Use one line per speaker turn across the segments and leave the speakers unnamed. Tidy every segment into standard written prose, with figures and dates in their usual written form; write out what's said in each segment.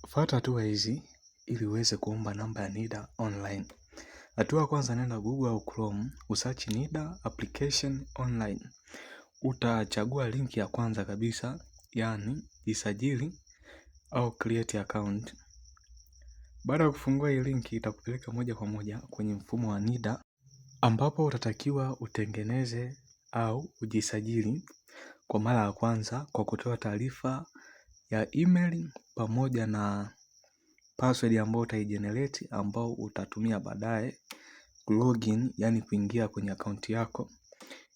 Fuata hatua hizi ili uweze kuomba namba ya NIDA online. Hatua ya kwanza, nenda Google au Chrome, usearch NIDA application online. Utachagua linki ya kwanza kabisa, yani jisajili au create account. Baada ya kufungua hii linki itakupeleka moja kwa moja kwenye mfumo wa NIDA ambapo utatakiwa utengeneze au ujisajili kwa mara ya kwanza kwa kutoa taarifa ya email pamoja na password ambayo utaigenerate ambao utatumia baadaye login, yani kuingia kwenye akaunti yako.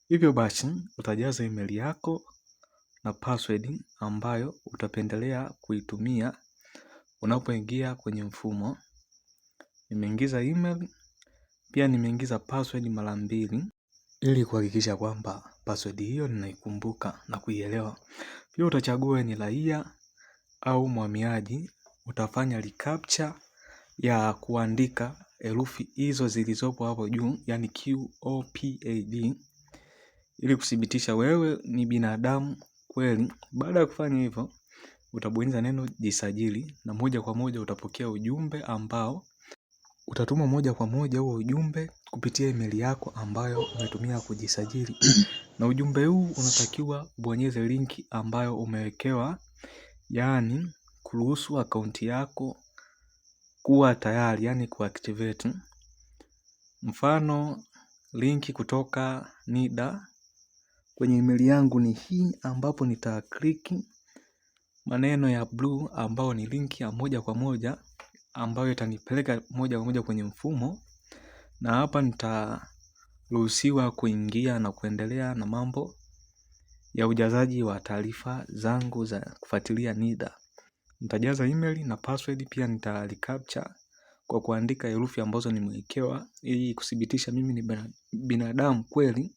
Hivyo basi utajaza email yako na password ambayo utapendelea kuitumia unapoingia kwenye mfumo. Nimeingiza email, pia nimeingiza password mara 2 ili kuhakikisha kwamba password hiyo ninaikumbuka na kuielewa. Pia utachagua ni raia au mhamiaji. Utafanya recaptcha ya kuandika herufi hizo zilizopo hapo juu, yani QOPAD, ili kudhibitisha wewe ni binadamu kweli. Baada ya kufanya hivyo, utabonyeza neno jisajili na moja kwa moja utapokea ujumbe ambao utatuma moja kwa moja huo ujumbe kupitia email yako ambayo umetumia kujisajili. Na ujumbe huu unatakiwa ubonyeze linki ambayo umewekewa, yani kuruhusu akaunti yako kuwa tayari, yani kuactivate. Mfano linki kutoka NIDA kwenye email yangu ni hii, ambapo click maneno ya blue ambao ni linki ya moja kwa moja ambayo itanipeleka moja kwa moja kwenye mfumo, na hapa nitaruhusiwa kuingia na kuendelea na mambo ya ujazaji wa taarifa zangu za kufuatilia NIDA. Nitajaza email na password, pia nitarecaptcha kwa kuandika herufi ambazo nimewekewa ili kudhibitisha mimi ni binadamu kweli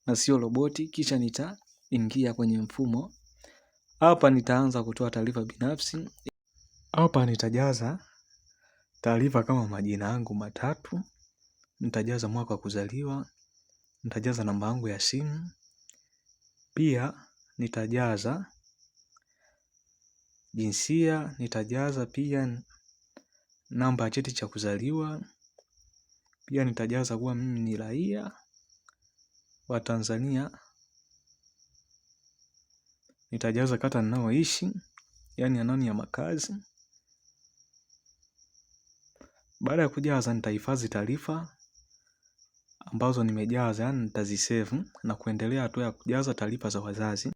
na sio roboti. Kisha nitaingia kwenye mfumo. Hapa nitaanza kutoa taarifa binafsi. Hapa nitajaza taarifa kama majina yangu matatu, nitajaza mwaka wa kuzaliwa, nitajaza namba yangu ya simu, pia nitajaza jinsia, nitajaza pia namba ya cheti cha kuzaliwa, pia nitajaza kuwa mimi ni raia wa Tanzania, nitajaza kata ninayoishi, yani anwani ya makazi. Baada ya kujaza nitahifadhi taarifa ambazo nimejaza, yani nitazisave na kuendelea hatua ya kujaza taarifa za wazazi.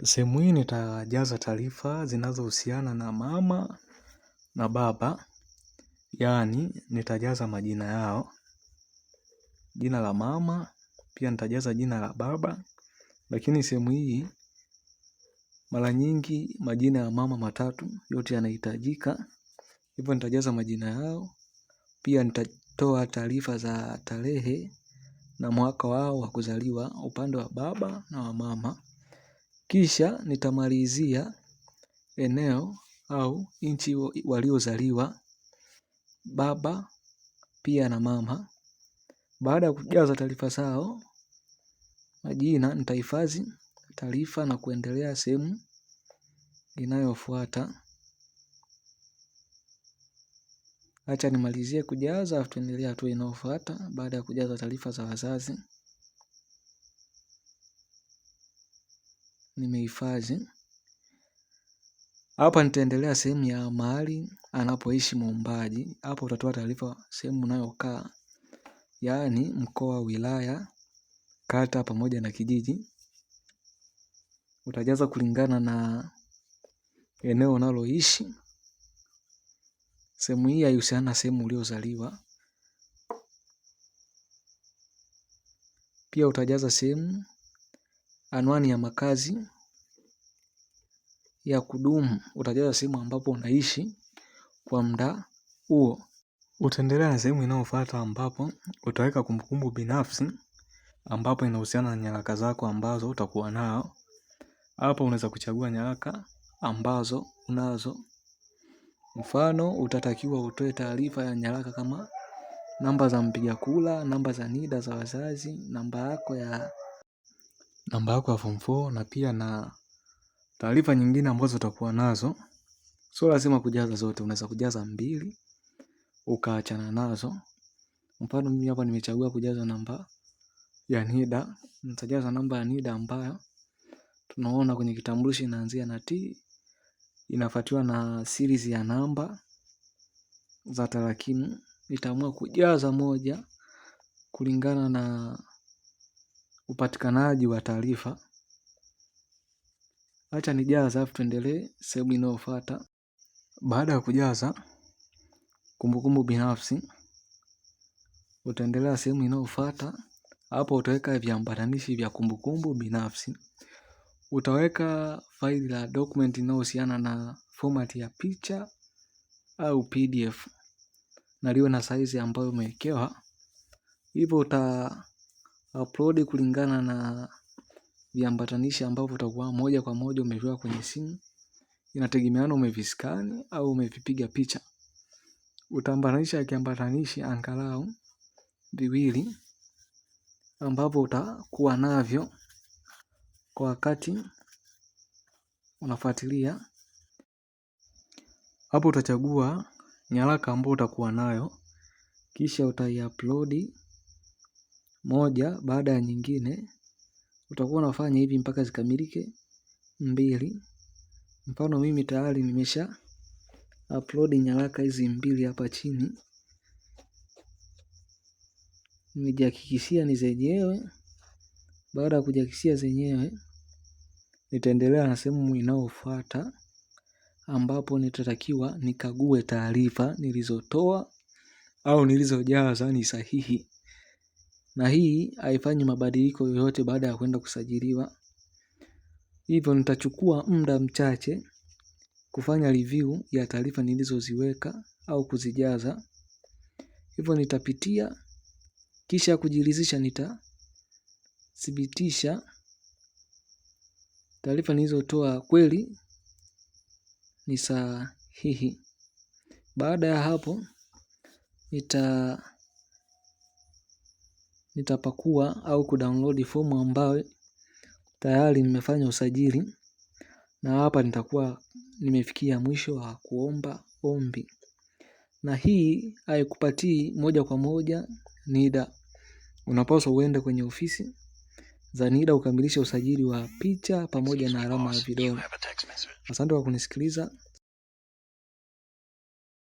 Sehemu hii nitajaza taarifa zinazohusiana na mama na baba, yani nitajaza majina yao, jina la mama, pia nitajaza jina la baba. Lakini sehemu hii mara nyingi majina ya mama matatu yote yanahitajika, hivyo nitajaza majina yao. Pia nitatoa taarifa za tarehe na mwaka wao wa kuzaliwa upande wa baba na wa mama. Kisha nitamalizia eneo au nchi waliozaliwa baba pia na mama. Baada ya kujaza taarifa zao majina, nitahifadhi taarifa na kuendelea sehemu inayofuata. Acha nimalizie kujaza afu tuendelee hatua inayofuata. Baada ya kujaza taarifa za wazazi nimehifadhi. Hapa nitaendelea sehemu ya mahali anapoishi muombaji. Hapa utatoa taarifa sehemu unayokaa, yaani mkoa, wilaya, kata pamoja na kijiji. Utajaza kulingana na eneo unaloishi. Sehemu hii haihusiani na sehemu uliozaliwa. Pia utajaza sehemu anwani ya makazi ya kudumu. Utajaza sehemu ambapo unaishi kwa muda huo. Utaendelea na sehemu inayofuata ambapo utaweka kumbukumbu binafsi ambapo inahusiana na nyaraka zako ambazo utakuwa nao. Hapa unaweza kuchagua nyaraka ambazo unazo. Mfano utatakiwa utoe taarifa ya nyaraka kama namba za mpiga kura, namba za NIDA za wazazi, namba yako ya form 4, na pia na taarifa nyingine ambazo utakuwa nazo Sio lazima kujaza zote, unaweza kujaza 2 ukaachana nazo. Mfano mimi hapa nimechagua kujaza namba ya NIDA. Nitajaza namba ya NIDA ambayo tunaona kwenye kitambulisho inaanzia na T, inafuatiwa na series ya namba za tarakimu. Nitaamua kujaza 1 kulingana na upatikanaji wa taarifa. Acha nijaze alafu tuendelee sehemu inayofuata. Baada ya kujaza kumbukumbu binafsi, utaendelea sehemu inayofuata. Hapo utaweka viambatanishi vya kumbukumbu binafsi. Utaweka faili la document inayohusiana na format ya picha au PDF na liwe na size ambayo umewekewa. Hivyo uta upload kulingana na viambatanishi ambavyo utakuwa moja kwa moja umeviweka kwenye simu. Inategemeana umeviskani au umevipiga picha. Utaambatanisha kiambatanishi angalau 2 ambavyo utakuwa navyo kwa wakati unafuatilia. Hapo utachagua nyaraka ambayo utakuwa nayo, kisha utaiupload moja baada ya nyingine. Utakuwa unafanya hivi mpaka zikamilike 2. Mfano mimi tayari nimesha upload nyaraka hizi 2 hapa chini. Nimejihakikishia ni zenyewe. Baada ya kujihakikishia zenyewe, nitaendelea na sehemu inayofuata ambapo nitatakiwa nikague taarifa nilizotoa au nilizojaza ni sahihi. Na hii haifanyi mabadiliko yoyote baada ya kwenda kusajiliwa. Hivyo nitachukua muda mchache kufanya review ya taarifa nilizoziweka au kuzijaza. Hivyo nitapitia, kisha kujiridhisha nitathibitisha taarifa nilizotoa kweli ni sahihi. Baada ya hapo nitapakua au kudownload fomu ambayo tayari nimefanya usajili, na hapa nitakuwa nimefikia mwisho wa kuomba ombi. Na hii haikupatii moja kwa moja NIDA. Unapaswa uende kwenye ofisi za NIDA ukamilishe usajili wa picha pamoja na alama ya vidole. Asante kwa kunisikiliza.